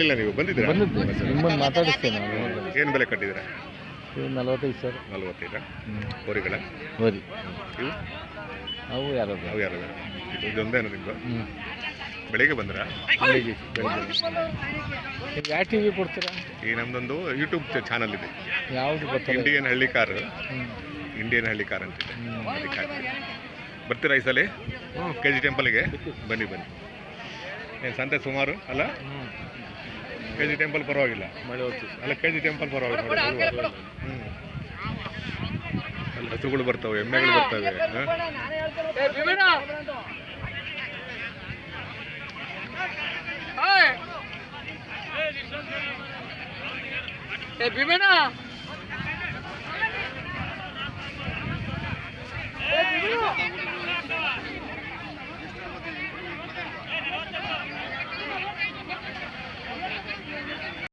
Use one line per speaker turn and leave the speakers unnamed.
ಇಲ್ಲ ನೀವು ಬಂದಿದ್ದೀರಾ?
ಬಂದಿದ್ದೆ ನಿಮ್ಮನ್ನು ಮಾತಾಡಿಸ್ತೇನೆ ನಾನು.
ಏನು ಬೆಲೆ ಕಟ್ಟಿದ್ದೀರಾ?
ಇದು 45 ಸರ್.
45 ಹೋರಿಗಳ
ಹೋರಿ
ಇವು
ಅವು ಯಾರು
ಅವು ಯಾರು ಇದೊಂದೇನು ನಿಮ್ಮದು? ಬೆಳಿಗ್ಗೆ ಬಂದ್ರಾ?
ಬೆಳಿಗ್ಗೆ ಯಾವ ಟಿ ವಿ ಕೊಡ್ತೀರಾ?
ಈ ನಮ್ಮದೊಂದು ಯೂಟ್ಯೂಬ್ ಚಾನಲ್ ಇದೆ,
ಯಾವುದು ಗೊತ್ತಿಲ್ಲ.
ಇಂಡಿಯನ್ ಹಳ್ಳಿ ಕಾರ್ ಅಂತಿದೆ. ಅದಕ್ಕೆ ಬರ್ತೀರಾ ಈ ಸಲ ಕೆ ಜಿ ಟೆಂಪಲ್ಗೆ? ಬನ್ನಿ ಏನು ಸಂತೆ ಸುಮಾರು ಅಲ್ಲ? ಕೆ ಜಿ ಟೆಂಪಲ್ ಪರವಾಗಿಲ್ಲ ಅಲ್ಲ, ಕೆ ಜಿ ಟೆಂಪಲ್ ಪರವಾಗಿಲ್ಲ. ಅಲ್ಲಿ ಹಸುಗಳು ಬರ್ತವೆ, ಎಮ್ಮೆಗಳು ಬರ್ತವೆ.
ಭೀಮಣ್ಣ